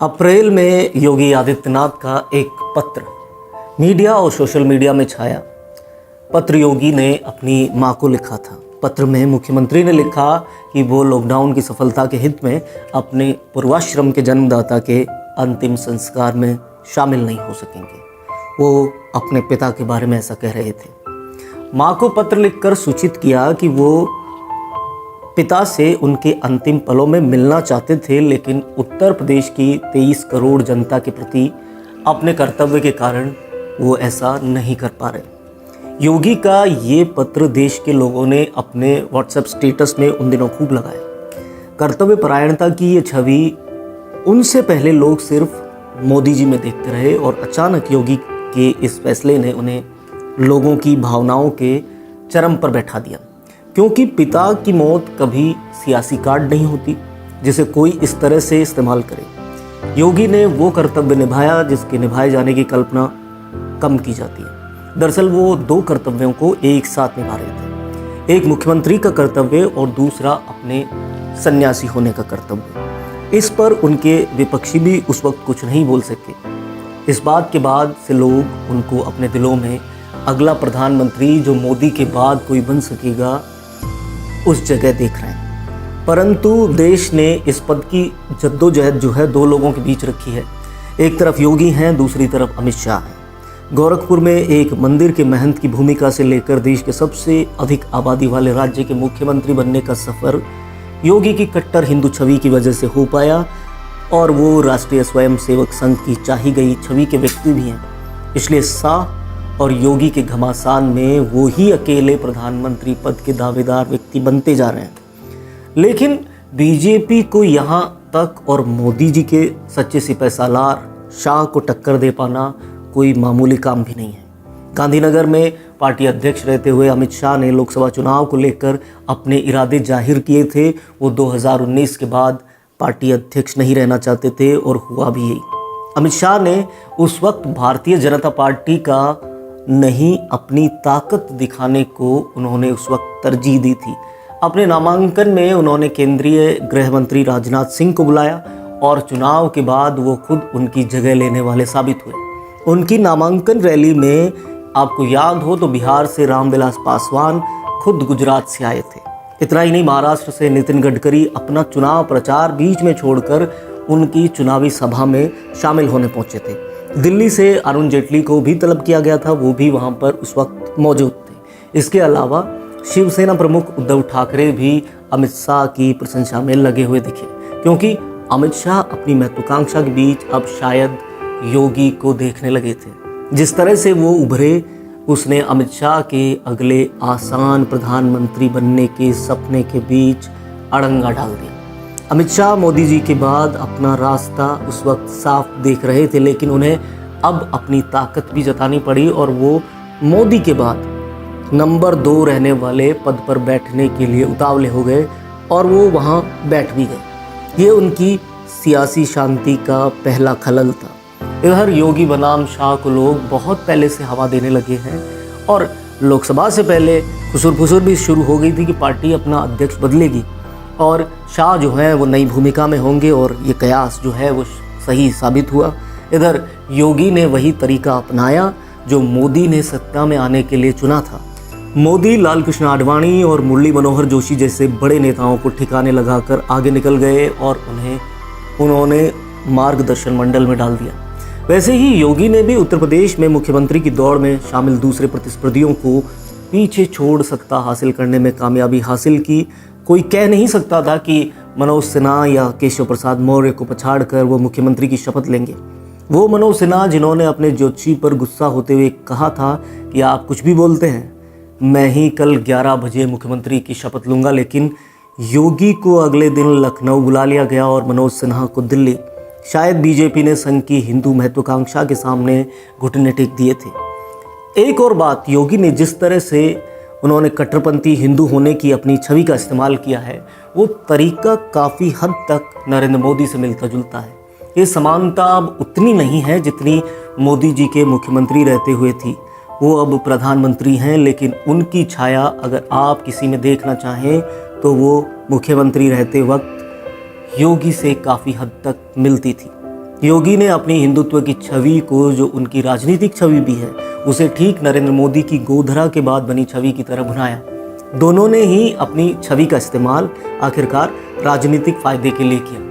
अप्रैल में योगी आदित्यनाथ का एक पत्र मीडिया और सोशल मीडिया में छाया। पत्र योगी ने अपनी मां को लिखा था। पत्र में मुख्यमंत्री ने लिखा कि वो लॉकडाउन की सफलता के हित में अपने पूर्वाश्रम के जन्मदाता के अंतिम संस्कार में शामिल नहीं हो सकेंगे। वो अपने पिता के बारे में ऐसा कह रहे थे। मां को पत्र लिखकर सूचित किया कि वो पिता से उनके अंतिम पलों में मिलना चाहते थे, लेकिन उत्तर प्रदेश की 23 करोड़ जनता के प्रति अपने कर्तव्य के कारण वो ऐसा नहीं कर पा रहे। योगी का ये पत्र देश के लोगों ने अपने व्हाट्सएप स्टेटस में उन दिनों खूब लगाया। कर्तव्य परायणता की ये छवि उनसे पहले लोग सिर्फ मोदी जी में देखते रहे और अचानक योगी के इस फैसले ने उन्हें लोगों की भावनाओं के चरम पर बैठा दिया। क्योंकि पिता की मौत कभी सियासी कार्ड नहीं होती जिसे कोई इस तरह से इस्तेमाल करे। योगी ने वो कर्तव्य निभाया जिसके निभाए जाने की कल्पना कम की जाती है। दरअसल वो दो कर्तव्यों को एक साथ निभा रहे थे, एक मुख्यमंत्री का कर्तव्य और दूसरा अपने सन्यासी होने का कर्तव्य। इस पर उनके विपक्षी भी उस वक्त कुछ नहीं बोल सके। इस बात के बाद से लोग उनको अपने दिलों में अगला प्रधानमंत्री जो मोदी के बाद कोई बन सकेगा उस जगह देख रहे हैं। परंतु देश ने इस पद की जद्दोजहद जो है दो लोगों के बीच रखी है। एक तरफ योगी हैं, दूसरी तरफ अमित शाह हैं। गोरखपुर में एक मंदिर के महंत की भूमिका से लेकर देश के सबसे अधिक आबादी वाले राज्य के मुख्यमंत्री बनने का सफ़र योगी की कट्टर हिंदू छवि की वजह से हो पाया और वो राष्ट्रीय स्वयंसेवक संघ की चाही गई छवि के व्यक्ति भी हैं। इसलिए शाह और योगी के घमासान में वो ही अकेले प्रधानमंत्री पद के दावेदार व्यक्ति बनते जा रहे हैं। लेकिन बीजेपी को यहाँ तक और मोदी जी के सच्चे सिपह सालार शाह को टक्कर दे पाना कोई मामूली काम भी नहीं है। गांधीनगर में पार्टी अध्यक्ष रहते हुए अमित शाह ने लोकसभा चुनाव को लेकर अपने इरादे जाहिर किए थे। वो 2019 के बाद पार्टी अध्यक्ष नहीं रहना चाहते थे और हुआ भी यही। अमित शाह ने उस वक्त भारतीय जनता पार्टी का नहीं अपनी ताकत दिखाने को उन्होंने उस वक्त तरजीह दी थी। अपने नामांकन में उन्होंने केंद्रीय गृह मंत्री राजनाथ सिंह को बुलाया और चुनाव के बाद वो खुद उनकी जगह लेने वाले साबित हुए। उनकी नामांकन रैली में आपको याद हो तो बिहार से रामविलास पासवान खुद गुजरात से आए थे। इतना ही नहीं, महाराष्ट्र से नितिन गडकरी अपना चुनाव प्रचार बीच में छोड़कर उनकी चुनावी सभा में शामिल होने पहुंचे थे। दिल्ली से अरुण जेटली को भी तलब किया गया था, वो भी वहां पर उस वक्त मौजूद थे। इसके अलावा शिवसेना प्रमुख उद्धव ठाकरे भी अमित शाह की प्रशंसा में लगे हुए दिखे, क्योंकि अमित शाह अपनी महत्वाकांक्षा के बीच अब शायद योगी को देखने लगे थे। जिस तरह से वो उभरे उसने अमित शाह के अगले आसान प्रधानमंत्री बनने के सपने के बीच अड़ंगा डाल दिया। अमित शाह मोदी जी के बाद अपना रास्ता उस वक्त साफ देख रहे थे, लेकिन उन्हें अब अपनी ताकत भी जतानी पड़ी और वो मोदी के बाद नंबर 2 रहने वाले पद पर बैठने के लिए उतावले हो गए और वो वहाँ बैठ भी गए। ये उनकी सियासी शांति का पहला खलल था। इधर योगी बनाम शाह को लोग बहुत पहले से हवा देने लगे हैं और लोकसभा से पहले खुसुर भी शुरू हो गई थी कि पार्टी अपना अध्यक्ष बदलेगी और शाह जो है वो नई भूमिका में होंगे और ये कयास जो है वो सही साबित हुआ। इधर योगी ने वही तरीका अपनाया जो मोदी ने सत्ता में आने के लिए चुना था। मोदी लाल कृष्ण आडवाणी और मुरली मनोहर जोशी जैसे बड़े नेताओं को ठिकाने लगाकर आगे निकल गए और उन्होंने मार्गदर्शन मंडल में डाल दिया। वैसे ही योगी ने भी उत्तर प्रदेश में मुख्यमंत्री की दौड़ में शामिल दूसरे प्रतिस्पर्धियों को पीछे छोड़ सत्ता हासिल करने में कामयाबी हासिल की। कोई कह नहीं सकता था कि मनोज सिन्हा या केशव प्रसाद मौर्य को पछाड़कर वो मुख्यमंत्री की शपथ लेंगे। वो मनोज सिन्हा जिन्होंने अपने ज्योतिषी पर गुस्सा होते हुए कहा था कि आप कुछ भी बोलते हैं, मैं ही कल 11 बजे मुख्यमंत्री की शपथ लूँगा। लेकिन योगी को अगले दिन लखनऊ बुला लिया गया और मनोज सिन्हा को दिल्ली। शायद बीजेपी ने संघ की हिंदू महत्वाकांक्षा के सामने घुटने टेक दिए थे। एक और बात, योगी ने जिस तरह से उन्होंने कट्टरपंथी हिंदू होने की अपनी छवि का इस्तेमाल किया है, वो तरीका काफ़ी हद तक नरेंद्र मोदी से मिलता जुलता है। ये समानता अब उतनी नहीं है जितनी मोदी जी के मुख्यमंत्री रहते हुए थी। वो अब प्रधानमंत्री हैं, लेकिन उनकी छाया अगर आप किसी में देखना चाहें तो वो मुख्यमंत्री रहते वक्त योगी से काफ़ी हद तक मिलती थी। योगी ने अपनी हिंदुत्व की छवि को, जो उनकी राजनीतिक छवि भी है, उसे ठीक नरेंद्र मोदी की गोधरा के बाद बनी छवि की तरह भुनाया। दोनों ने ही अपनी छवि का इस्तेमाल आखिरकार राजनीतिक फायदे के लिए किया।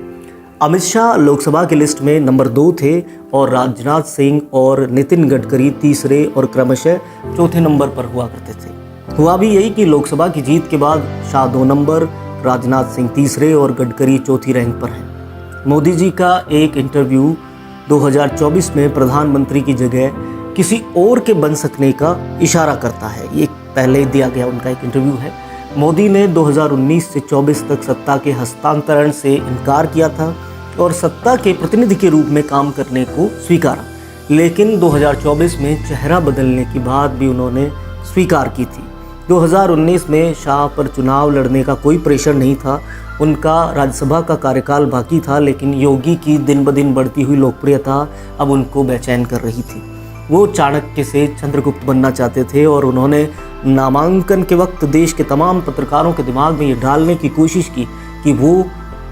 अमित शाह लोकसभा की लिस्ट में नंबर 2 थे और राजनाथ सिंह और नितिन गडकरी तीसरे और क्रमशः चौथे नंबर पर हुआ करते थे। हुआ भी यही कि लोकसभा की जीत के बाद शाह 2 नंबर, राजनाथ सिंह तीसरे और गडकरी चौथी रैंक पर हैं। मोदी जी का एक इंटरव्यू 2024 में प्रधानमंत्री की जगह किसी और के बन सकने का इशारा करता है। ये पहले दिया गया उनका एक इंटरव्यू है। मोदी ने 2019 से 24 तक सत्ता के हस्तांतरण से इनकार किया था और सत्ता के प्रतिनिधि के रूप में काम करने को स्वीकारा, लेकिन 2024 में चेहरा बदलने की बात भी उन्होंने स्वीकार की थी। 2019 में शाह पर चुनाव लड़ने का कोई प्रेशर नहीं था, उनका राज्यसभा का कार्यकाल बाकी था, लेकिन योगी की दिन ब दिन बढ़ती हुई लोकप्रियता अब उनको बेचैन कर रही थी। वो चाणक्य से चंद्रगुप्त बनना चाहते थे और उन्होंने नामांकन के वक्त देश के तमाम पत्रकारों के दिमाग में ये डालने की कोशिश की कि वो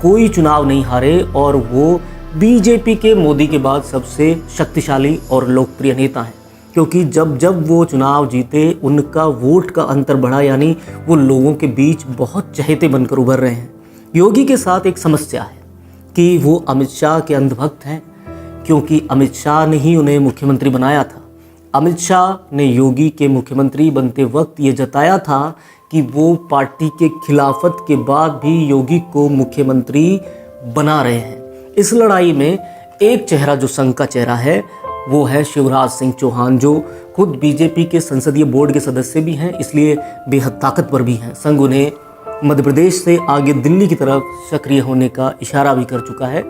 कोई चुनाव नहीं हारे और वो बीजेपी के मोदी के बाद सबसे शक्तिशाली और लोकप्रिय नेता हैं, क्योंकि जब जब वो चुनाव जीते उनका वोट का अंतर बढ़ा, यानी वो लोगों के बीच बहुत चहेते बनकर उभर रहे हैं। योगी के साथ एक समस्या है कि वो अमित शाह के अंधभक्त हैं, क्योंकि अमित शाह ने ही उन्हें मुख्यमंत्री बनाया था। अमित शाह ने योगी के मुख्यमंत्री बनते वक्त ये जताया था कि वो पार्टी के खिलाफत के बाद भी योगी को मुख्यमंत्री बना रहे हैं। इस लड़ाई में एक चेहरा जो संघ का चेहरा है वो है शिवराज सिंह चौहान, जो खुद बीजेपी के संसदीय बोर्ड के सदस्य भी हैं, इसलिए बेहद ताकतवर भी हैं। संघ उन्हें मध्य प्रदेश से आगे दिल्ली की तरफ सक्रिय होने का इशारा भी कर चुका है,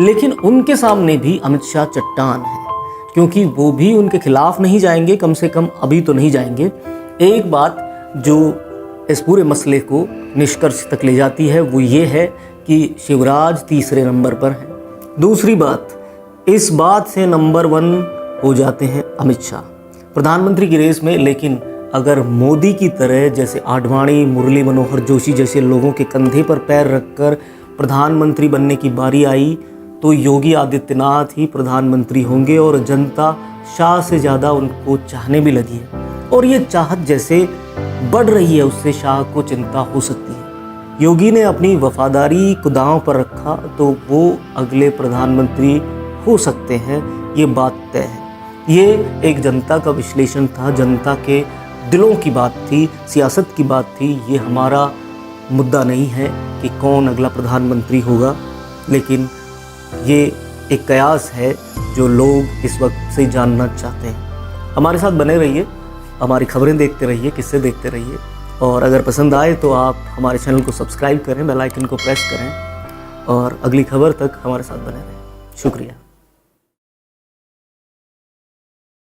लेकिन उनके सामने भी अमित शाह चट्टान है, क्योंकि वो भी उनके खिलाफ नहीं जाएंगे, कम से कम अभी तो नहीं जाएंगे। एक बात जो इस पूरे मसले को निष्कर्ष तक ले जाती है वो ये है कि शिवराज तीसरे नंबर पर हैं। दूसरी बात, इस बात से नंबर 1 हो जाते हैं अमित शाह प्रधानमंत्री की रेस में, लेकिन अगर मोदी की तरह जैसे आडवाणी, मुरली मनोहर जोशी जैसे लोगों के कंधे पर पैर रखकर प्रधानमंत्री बनने की बारी आई तो योगी आदित्यनाथ ही प्रधानमंत्री होंगे और जनता शाह से ज़्यादा उनको चाहने भी लगी है। और ये चाहत जैसे बढ़ रही है उससे शाह को चिंता हो सकती है। योगी ने अपनी वफादारी को दांव पर रखा तो वो अगले प्रधानमंत्री हो सकते हैं, ये बात तय है। ये एक जनता का विश्लेषण था, जनता के दिलों की बात थी, सियासत की बात थी। ये हमारा मुद्दा नहीं है कि कौन अगला प्रधानमंत्री होगा, लेकिन ये एक कयास है जो लोग इस वक्त से जानना चाहते हैं। हमारे साथ बने रहिए, हमारी खबरें देखते रहिए, किस्से देखते रहिए, और अगर पसंद आए तो आप हमारे चैनल को सब्सक्राइब करें, बेल आइकन को प्रेस करें और अगली खबर तक हमारे साथ बने रहें। शुक्रिया।